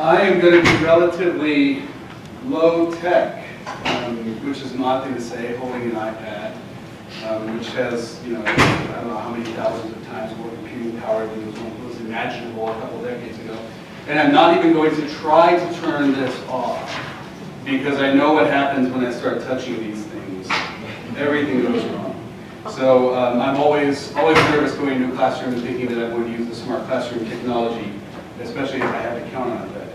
I am going to be relatively low tech, which is an odd thing to say, holding an iPad, which has, I don't know how many thousands of times more computing power than was imaginable a couple decades ago. And I'm not even going to try to turn this off, because I know what happens when I start touching these things. Everything goes wrong. So I'm always nervous going into a classroom and thinking that I'm going to use the smart classroom technology, especially if I have to count on it that day.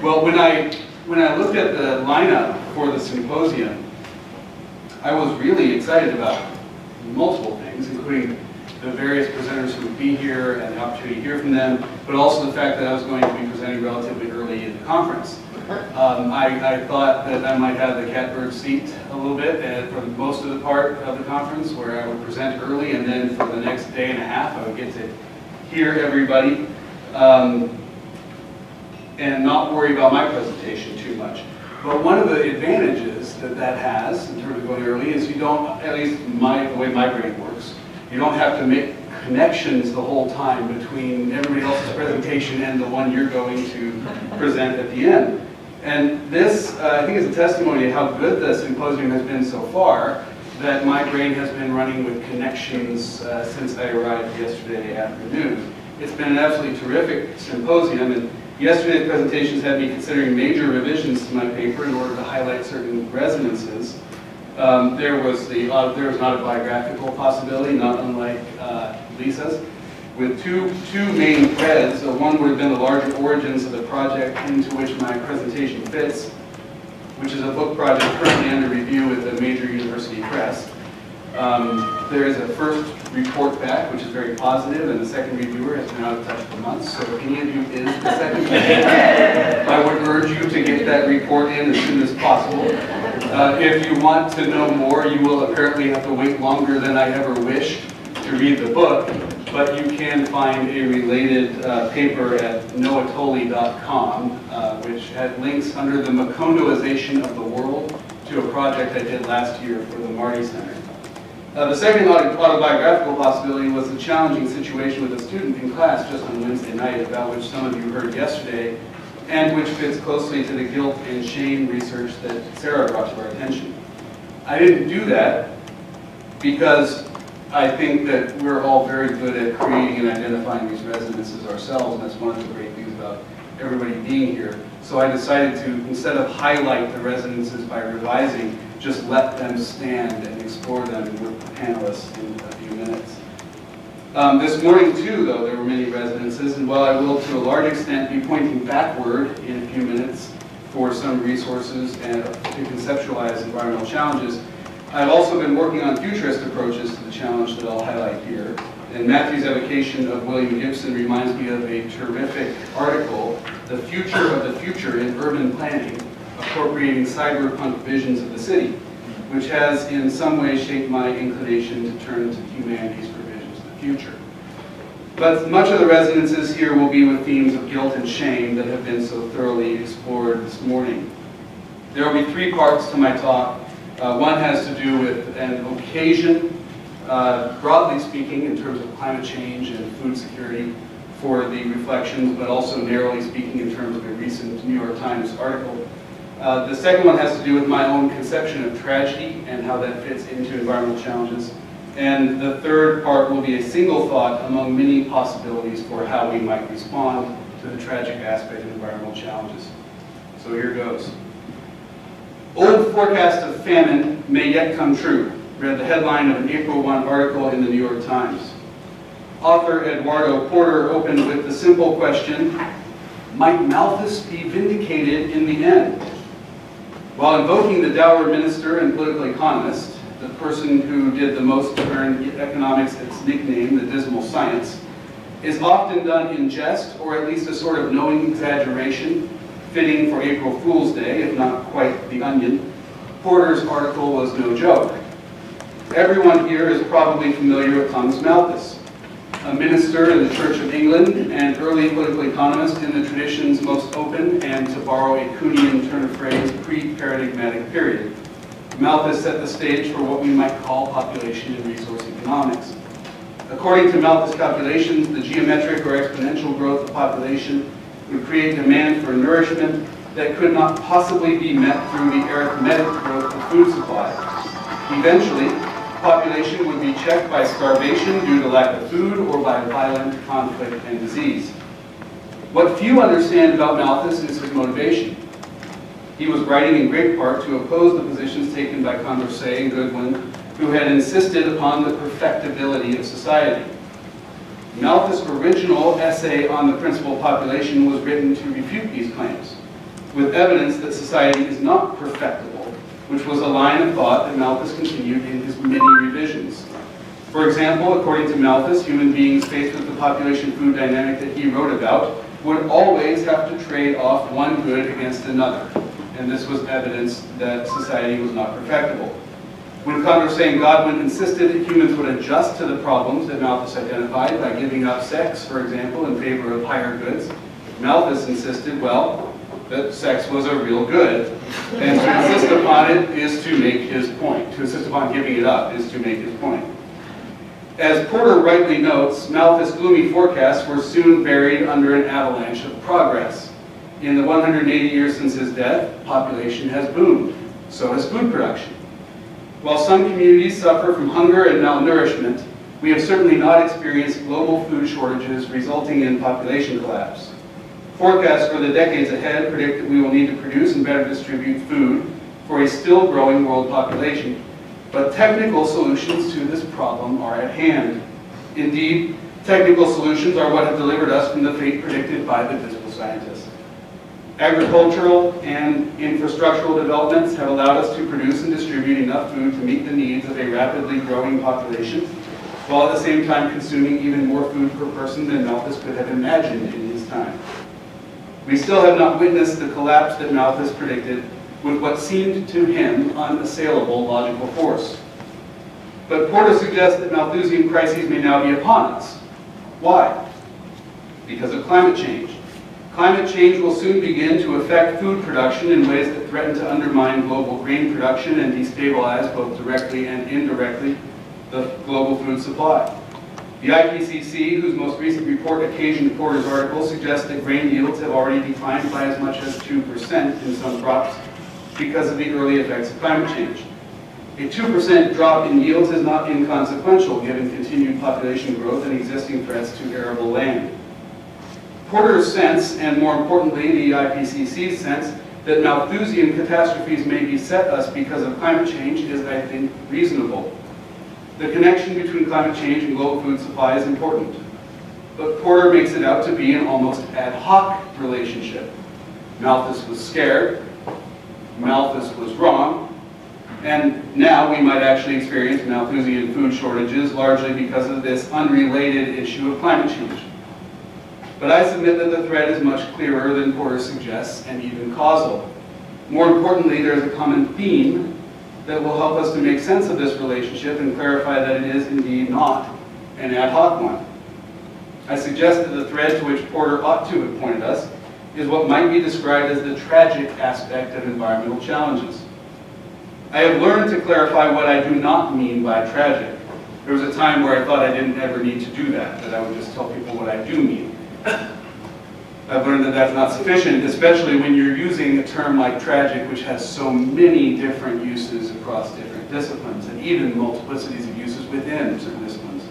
Well, when I looked at the lineup for the symposium, I was really excited about multiple things, including the various presenters who would be here and the opportunity to hear from them, but also the fact that I was going to be presenting relatively early in the conference. I thought that I might have the catbird seat a little bit for most of the part of the conference, where I would present early, and then for the next day and a half I would get to hear everybody and not worry about my presentation too much. But one of the advantages that has in terms of going early is you don't, at least the way my brain works, you don't have to make connections the whole time between everybody else's presentation and the one you're going to present at the end. And this, I think, is a testimony to how good the symposium has been so far, that my brain has been running with connections since I arrived yesterday afternoon. It's been an absolutely terrific symposium, and yesterday's presentations had me considering major revisions to my paper in order to highlight certain resonances. There was an autobiographical possibility, not unlike Lisa's, with two main threads. One would have been the larger origins of the project into which my presentation fits, which is a book project currently under review with a major university press. There is a first report back, which is very positive, and the second reviewer has been out of touch for months, so if any of you is the second reviewer, I would urge you to get that report in as soon as possible. If you want to know more, you will apparently have to wait longer than I ever wished to read the book, but you can find a related paper at noatoly.com, which had links under the Macondoization of the World to a project I did last year for the Marty Center. The second autobiographical possibility was the challenging situation with a student in class just on Wednesday night, about which some of you heard yesterday, and which fits closely to the guilt and shame research that Sarah brought to our attention. I didn't do that because I think that we're all very good at creating and identifying these resonances ourselves, and that's one of the great things about everybody being here. So I decided to, instead of highlight the resonances by revising, just let them stand and explore them with the panelists in a few minutes. This morning too, though, there were many resonances, and while I will to a large extent be pointing backward in a few minutes for some resources and to conceptualize environmental challenges, I've also been working on futurist approaches to the challenge that I'll highlight here. And Matthew's evocation of William Gibson reminds me of a terrific article, The Future of the Future in Urban Planning, Appropriating Cyberpunk Visions of the City, which has in some way shaped my inclination to turn to humanities for visions of the future. But much of the resonances here will be with themes of guilt and shame that have been so thoroughly explored this morning. There will be three parts to my talk. One has to do with an occasion, broadly speaking, in terms of climate change and food security for the reflections, but also narrowly speaking in terms of a recent New York Times article. The second one has to do with my own conception of tragedy and how that fits into environmental challenges. And the third part will be a single thought among many possibilities for how we might respond to the tragic aspect of environmental challenges. So here goes. Old forecast of famine may yet come true, read the headline of an April 1 article in the New York Times. Author Eduardo Porter opened with the simple question, might Malthus be vindicated in the end? While invoking the dour minister and political economist, the person who did the most to earn economics its nickname, the dismal science, is often done in jest, or at least a sort of knowing exaggeration, fitting for April Fool's Day, if not quite The Onion, Porter's article was no joke. Everyone here is probably familiar with Thomas Malthus, a minister in the Church of England and early political economist in the tradition's most open and, to borrow a Kuhnian turn of phrase, pre-paradigmatic period. Malthus set the stage for what we might call population and resource economics. According to Malthus calculations, the geometric or exponential growth of population would create demand for nourishment that could not possibly be met through the arithmetic growth of food supply. Eventually, population would be checked by starvation due to lack of food or by violent conflict and disease. What few understand about Malthus is his motivation. He was writing in great part to oppose the positions taken by Condorcet and Goodwin, who had insisted upon the perfectibility of society. Malthus' original essay on the principle of population was written to refute these claims, with evidence that society is not perfectible, which was a line of thought that Malthus continued in his many revisions. For example, according to Malthus, human beings faced with the population-food dynamic that he wrote about would always have to trade off one good against another, and this was evidence that society was not perfectible. When Condorcet and Godwin insisted that humans would adjust to the problems that Malthus identified by giving up sex, for example, in favor of higher goods, Malthus insisted, well, that sex was a real good, and to insist upon it is to make his point. To insist upon giving it up is to make his point. As Porter rightly notes, Malthus' gloomy forecasts were soon buried under an avalanche of progress. In the 180 years since his death, population has boomed. So has food production. While some communities suffer from hunger and malnourishment, we have certainly not experienced global food shortages resulting in population collapse. Forecasts for the decades ahead predict that we will need to produce and better distribute food for a still growing world population. But technical solutions to this problem are at hand. Indeed, technical solutions are what have delivered us from the fate predicted by the physical scientists. Agricultural and infrastructural developments have allowed us to produce and distribute enough food to meet the needs of a rapidly growing population, while at the same time consuming even more food per person than Malthus could have imagined in his time. We still have not witnessed the collapse that Malthus predicted with what seemed to him unassailable logical force. But Porter suggests that Malthusian crises may now be upon us. Why? Because of climate change. Climate change will soon begin to affect food production in ways that threaten to undermine global grain production and destabilize, both directly and indirectly, the global food supply. The IPCC, whose most recent report occasioned Porter's article, suggests that grain yields have already declined by as much as 2% in some crops because of the early effects of climate change. A 2% drop in yields is not inconsequential given continued population growth and existing threats to arable land. Porter's sense, and more importantly the IPCC's sense, that Malthusian catastrophes may beset us because of climate change is, I think, reasonable. The connection between climate change and global food supply is important, but Porter makes it out to be an almost ad hoc relationship. Malthus was scared, Malthus was wrong, and now we might actually experience Malthusian food shortages largely because of this unrelated issue of climate change. But I submit that the thread is much clearer than Porter suggests, and even causal. More importantly, there is a common theme that will help us to make sense of this relationship and clarify that it is indeed not an ad hoc one. I suggest that the thread to which Porter ought to have pointed us is what might be described as the tragic aspect of environmental challenges. I have learned to clarify what I do not mean by tragic. There was a time where I thought I didn't ever need to do that I would just tell people what I do mean. I've learned that that's not sufficient, especially when you're using a term like tragic, which has so many different uses across different disciplines, and even multiplicities of uses within certain disciplines.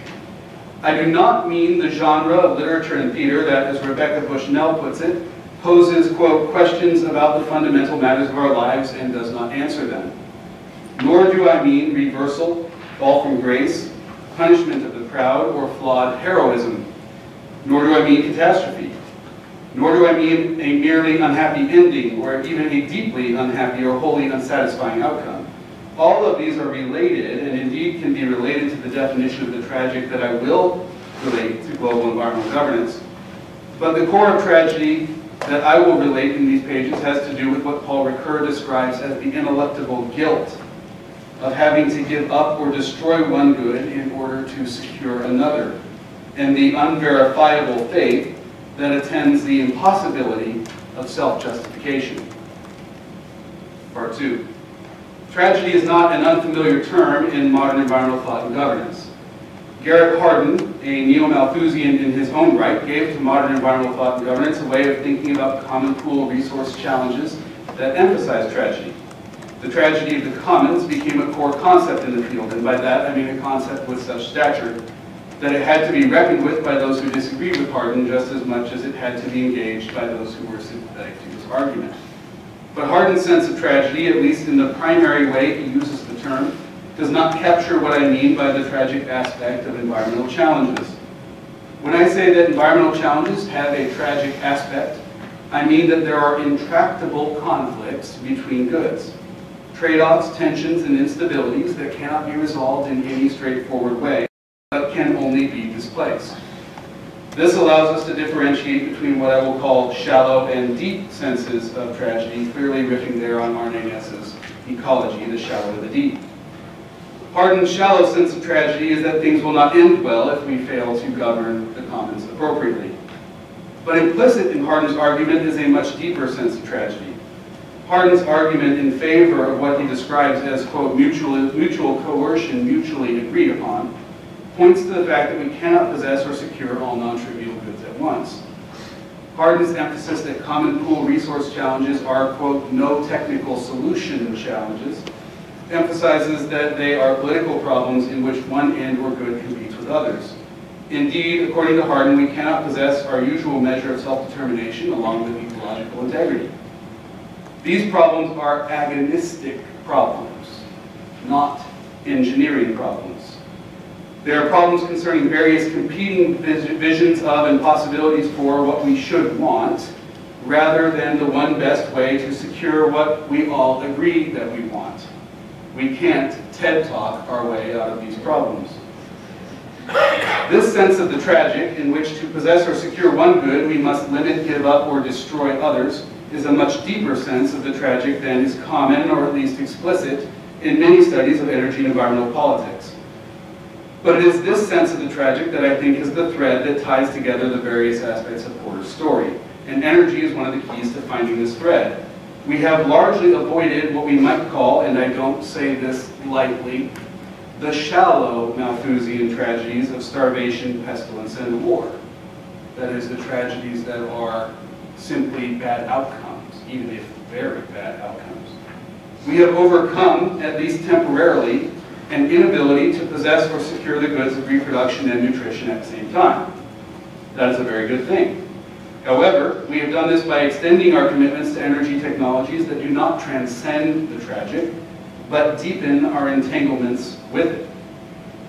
I do not mean the genre of literature and theater that, as Rebecca Bushnell puts it, poses, quote, questions about the fundamental matters of our lives and does not answer them. Nor do I mean reversal, fall from grace, punishment of the proud, or flawed heroism. Nor do I mean catastrophe. Nor do I mean a merely unhappy ending or even a deeply unhappy or wholly unsatisfying outcome. All of these are related and indeed can be related to the definition of the tragic that I will relate to global environmental governance. But the core of tragedy that I will relate in these pages has to do with what Paul Ricoeur describes as the ineluctable guilt of having to give up or destroy one good in order to secure another, and the unverifiable faith that attends the impossibility of self-justification. Part 2. Tragedy is not an unfamiliar term in modern environmental thought and governance. Garrett Hardin, a neo-Malthusian in his own right, gave to modern environmental thought and governance a way of thinking about common pool resource challenges that emphasize tragedy. The tragedy of the commons became a core concept in the field, and by that I mean a concept with such stature that it had to be reckoned with by those who disagreed with Hardin just as much as it had to be engaged by those who were sympathetic to his argument. But Hardin's sense of tragedy, at least in the primary way he uses the term, does not capture what I mean by the tragic aspect of environmental challenges. When I say that environmental challenges have a tragic aspect, I mean that there are intractable conflicts between goods, trade-offs, tensions, and instabilities that cannot be resolved in any straightforward way, but can only be displaced. This allows us to differentiate between what I will call shallow and deep senses of tragedy, clearly riffing there on Arne Naess's ecology, the shallow and the deep. Hardin's shallow sense of tragedy is that things will not end well if we fail to govern the commons appropriately. But implicit in Hardin's argument is a much deeper sense of tragedy. Hardin's argument in favor of what he describes as, quote, mutual coercion mutually agreed upon, points to the fact that we cannot possess or secure all non-trivial goods at once. Hardin's emphasis that common pool resource challenges are, quote, no technical solution challenges, emphasizes that they are political problems in which one end or good competes with others. Indeed, according to Hardin, we cannot possess our usual measure of self-determination along with ecological integrity. These problems are agonistic problems, not engineering problems. They are problems concerning various competing visions of and possibilities for what we should want, rather than the one best way to secure what we all agree that we want. We can't TED Talk our way out of these problems. This sense of the tragic, in which to possess or secure one good we must limit, give up, or destroy others, is a much deeper sense of the tragic than is common, or at least explicit, in many studies of energy and environmental politics. But it is this sense of the tragic that I think is the thread that ties together the various aspects of Porter's story. And energy is one of the keys to finding this thread. We have largely avoided what we might call, and I don't say this lightly, the shallow Malthusian tragedies of starvation, pestilence, and war. That is, the tragedies that are simply bad outcomes, even if very bad outcomes. We have overcome, at least temporarily, an inability to possess or secure the goods of reproduction and nutrition at the same time. That is a very good thing. However, we have done this by extending our commitments to energy technologies that do not transcend the tragic, but deepen our entanglements with it.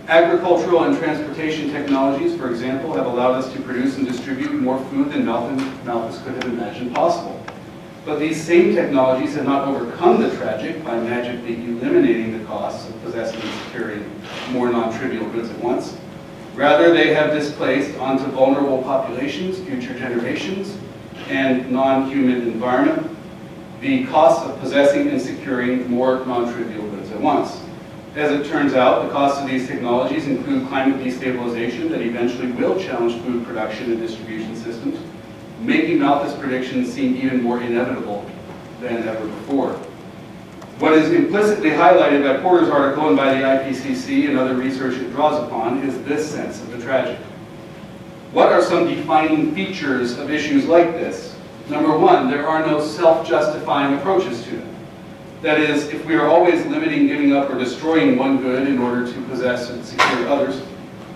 Agricultural and transportation technologies, for example, have allowed us to produce and distribute more food than Malthus could have imagined possible. But these same technologies have not overcome the tragic by magically eliminating the costs of possessing and securing more non-trivial goods at once. Rather, they have displaced onto vulnerable populations, future generations, and non-human environment the costs of possessing and securing more non-trivial goods at once. As it turns out, the costs of these technologies include climate destabilization that eventually will challenge food production and distribution systems, making Malthus' predictions seem even more inevitable than ever before. What is implicitly highlighted by Porter's article and by the IPCC and other research it draws upon is this sense of the tragic. What are some defining features of issues like this? Number one, there are no self-justifying approaches to them. That is, if we are always limiting, giving up, or destroying one good in order to possess and secure others,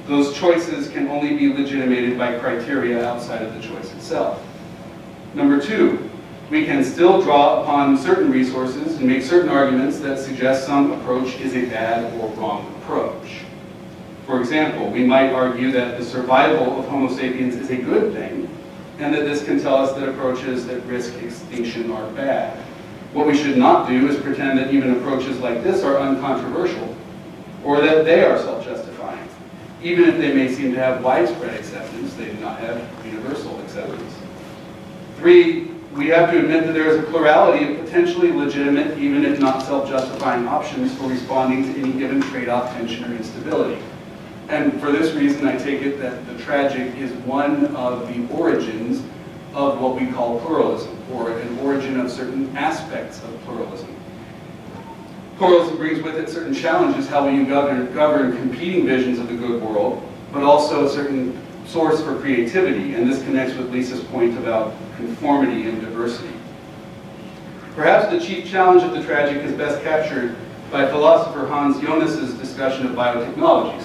those choices can only be legitimated by criteria outside of the choice itself. Number two, we can still draw upon certain resources and make certain arguments that suggest some approach is a bad or wrong approach. For example, we might argue that the survival of Homo sapiens is a good thing, and that this can tell us that approaches that risk extinction are bad. What we should not do is pretend that even approaches like this are uncontroversial, or that they are self-justifying. Even if they may seem to have widespread acceptance, they do not have universal acceptance. Three, we have to admit that there is a plurality of potentially legitimate, even if not self-justifying options for responding to any given trade-off, tension, or instability. And for this reason, I take it that the tragic is one of the origins of what we call pluralism, or an origin of certain aspects of pluralism. Pluralism brings with it certain challenges. How will you govern competing visions of the good world, but also a certain source for creativity, and this connects with Lisa's point about conformity and diversity. Perhaps the chief challenge of the tragic is best captured by philosopher Hans Jonas's discussion of biotechnologies.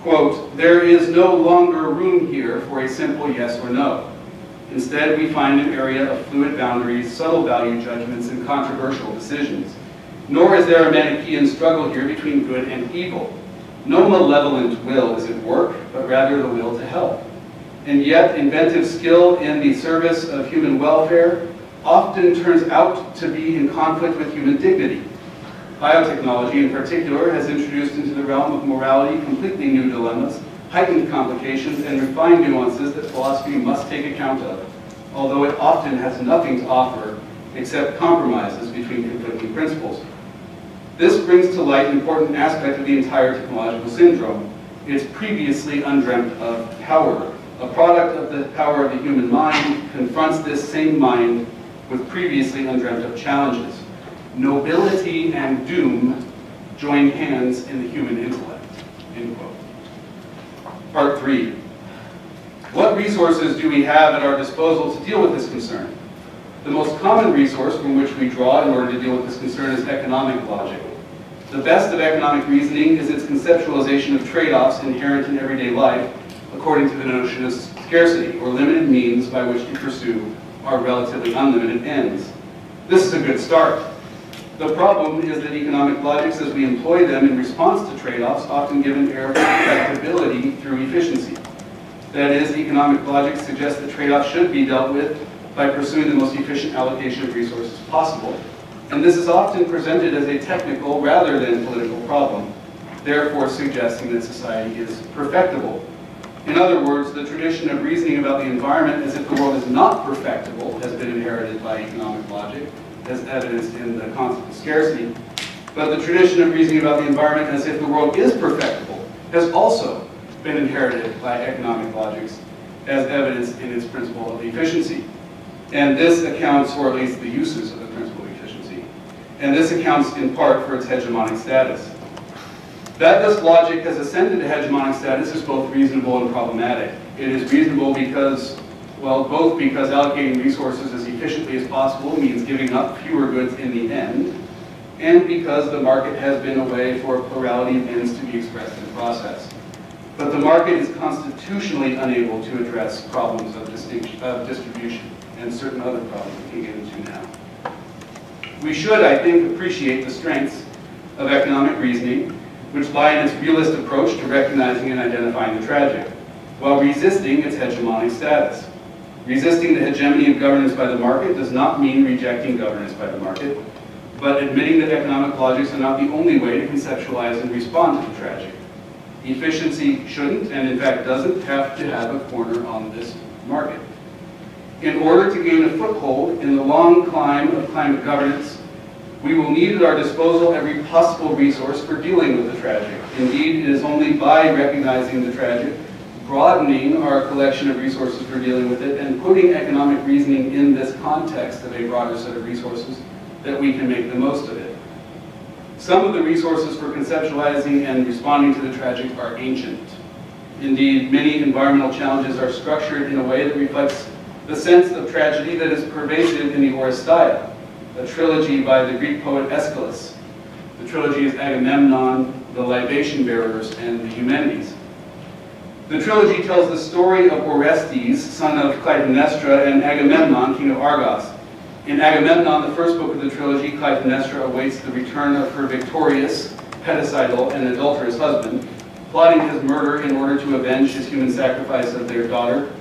Quote, "There is no longer room here for a simple yes or no. Instead, we find an area of fluid boundaries, subtle value judgments, and controversial decisions. Nor is there a Manichaean struggle here between good and evil. No malevolent will is at work, but rather the will to help. And yet, inventive skill in the service of human welfare often turns out to be in conflict with human dignity. Biotechnology, in particular, has introduced into the realm of morality completely new dilemmas, heightened complications, and refined nuances that philosophy must take account of, although it often has nothing to offer except compromises between conflicting principles. This brings to light an important aspect of the entire technological syndrome, its previously undreamt of power. A product of the power of the human mind confronts this same mind with previously undreamt of challenges. Nobility and doom join hands in the human intellect." End quote. Part 3. What resources do we have at our disposal to deal with this concern? The most common resource from which we draw in order to deal with this concern is economic logic. The best of economic reasoning is its conceptualization of trade-offs inherent in everyday life according to the notion of scarcity, or limited means by which to pursue our relatively unlimited ends. This is a good start. The problem is that economic logics, as we employ them in response to trade-offs, often give an air of perfectibility through efficiency. That is, economic logic suggests that trade-offs should be dealt with by pursuing the most efficient allocation of resources possible. And this is often presented as a technical rather than political problem, therefore suggesting that society is perfectible. In other words, the tradition of reasoning about the environment as if the world is not perfectible has been inherited by economic logic, as evidenced in the concept of scarcity. But the tradition of reasoning about the environment as if the world is perfectible has also been inherited by economic logics, as evidenced in its principle of efficiency. And this accounts, or at least the uses of the principle of efficiency, and this accounts in part for its hegemonic status. That this logic has ascended to hegemonic status is both reasonable and problematic. It is reasonable because, well, both because allocating resources as efficiently as possible means giving up fewer goods in the end, and because the market has been a way for a plurality of ends to be expressed in the process. But the market is constitutionally unable to address problems of distribution and certain other problems we can get into now. We should, I think, appreciate the strengths of economic reasoning, which lie in its realist approach to recognizing and identifying the tragic, while resisting its hegemonic status. Resisting the hegemony of governance by the market does not mean rejecting governance by the market, but admitting that economic logics are not the only way to conceptualize and respond to the tragic. Efficiency shouldn't, and in fact doesn't, have to have a corner on this market. In order to gain a foothold in the long climb of climate governance, we will need at our disposal every possible resource for dealing with the tragic. Indeed, it is only by recognizing the tragic, broadening our collection of resources for dealing with it, and putting economic reasoning in this context of a broader set of resources that we can make the most of it. Some of the resources for conceptualizing and responding to the tragic are ancient. Indeed, many environmental challenges are structured in a way that reflects the sense of tragedy that is pervasive in the Oresteia, a trilogy by the Greek poet Aeschylus. The trilogy is Agamemnon, the Libation Bearers, and the Eumenides. The trilogy tells the story of Orestes, son of Clytemnestra, and Agamemnon, king of Argos. In Agamemnon, the first book of the trilogy, Clytemnestra awaits the return of her victorious, pedicidal, and adulterous husband, plotting his murder in order to avenge his human sacrifice of their daughter,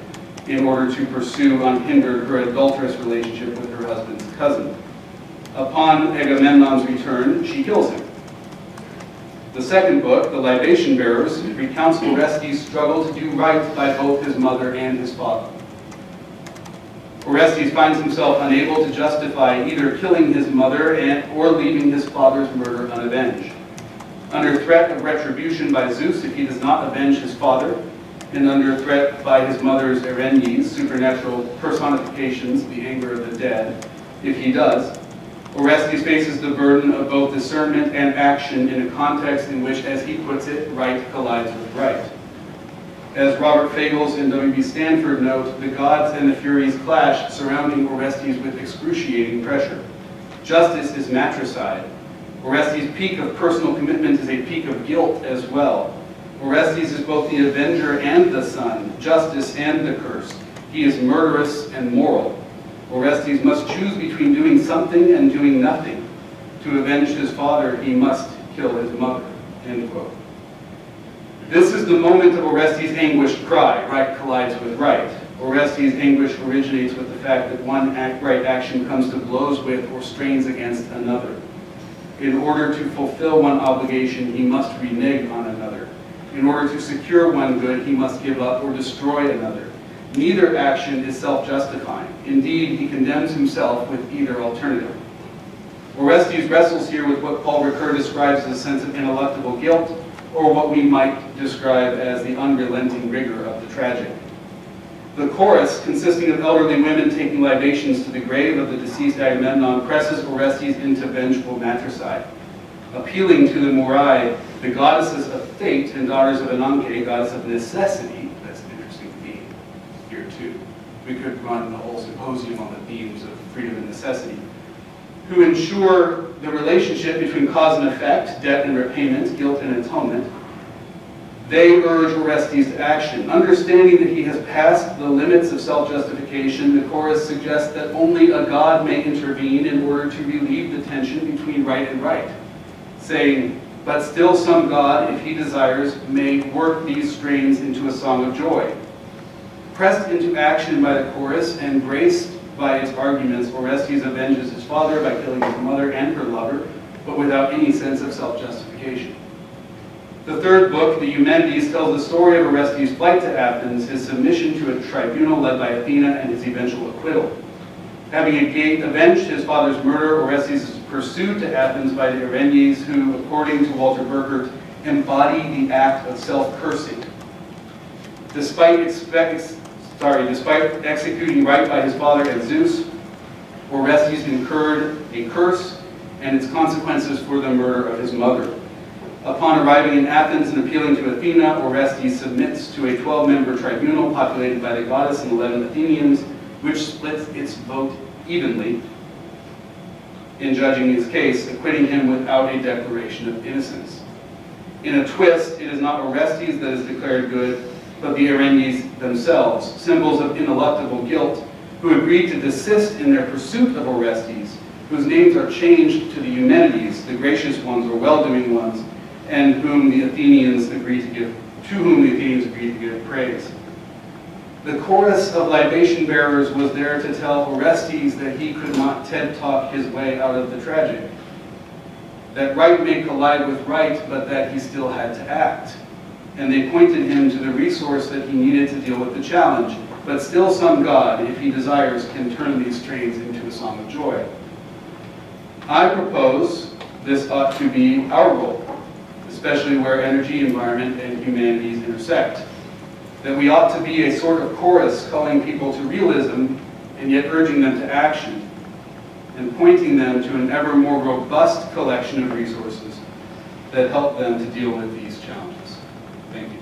in order to pursue unhindered her adulterous relationship with her husband's cousin. Upon Agamemnon's return, she kills him. The second book, The Libation Bearers, recounts Orestes' struggle to do right by both his mother and his father. Orestes finds himself unable to justify either killing his mother or leaving his father's murder unavenged. Under threat of retribution by Zeus if he does not avenge his father, and under threat by his mother's Erinyes, supernatural personifications, the anger of the dead, if he does, Orestes faces the burden of both discernment and action in a context in which, as he puts it, right collides with right. As Robert Fagles and W.B. Stanford note, the gods and the Furies clash, surrounding Orestes with excruciating pressure. Justice is matricide. Orestes' peak of personal commitment is a peak of guilt as well. Orestes is both the avenger and the son, justice and the curse. He is murderous and moral. Orestes must choose between doing something and doing nothing. To avenge his father, he must kill his mother." End quote. This is the moment of Orestes' anguished cry. Right collides with right. Orestes' anguish originates with the fact that one right action comes to blows with or strains against another. In order to fulfill one obligation, he must renege on another. In order to secure one good, he must give up or destroy another. Neither action is self-justifying. Indeed, he condemns himself with either alternative. Orestes wrestles here with what Paul Ricoeur describes as a sense of ineluctable guilt, or what we might describe as the unrelenting rigor of the tragic. The chorus, consisting of elderly women taking libations to the grave of the deceased Agamemnon, presses Orestes into vengeful matricide. Appealing to the Moirai, the goddesses of fate and daughters of Ananke, goddess of necessity, that's an interesting theme here too. We could run a whole symposium on the themes of freedom and necessity, who ensure the relationship between cause and effect, debt and repayment, guilt and atonement. They urge Orestes to action. Understanding that he has passed the limits of self-justification, the chorus suggests that only a god may intervene in order to relieve the tension between right and right, saying, "But still some god, if he desires, may work these strains into a song of joy." Pressed into action by the chorus and braced by its arguments, Orestes avenges his father by killing his mother and her lover, but without any sense of self-justification. The third book, the Eumenides, tells the story of Orestes' flight to Athens, his submission to a tribunal led by Athena, and his eventual acquittal. Having avenged his father's murder, Orestes is pursued to Athens by the Erinyes, who, according to Walter Burkert, embody the act of self-cursing. Despite executing right by his father and Zeus, Orestes incurred a curse and its consequences for the murder of his mother. Upon arriving in Athens and appealing to Athena, Orestes submits to a 12-member tribunal populated by the goddess and 11 Athenians, which splits its vote evenly in judging his case, acquitting him without a declaration of innocence. In a twist, it is not Orestes that is declared good, but the Erinyes themselves, symbols of ineluctable guilt, who agreed to desist in their pursuit of Orestes, whose names are changed to the Eumenides, the gracious ones or well-doing ones, and whom the Athenians agreed to give praise. The chorus of libation bearers was there to tell Orestes that he could not TED-talk his way out of the tragic, that right may collide with right, but that he still had to act. And they pointed him to the resource that he needed to deal with the challenge, but still some god, if he desires, can turn these strains into a song of joy. I propose this ought to be our role, especially where energy, environment, and humanities intersect. That we ought to be a sort of chorus calling people to realism and yet urging them to action, and pointing them to an ever more robust collection of resources that help them to deal with these challenges. Thank you.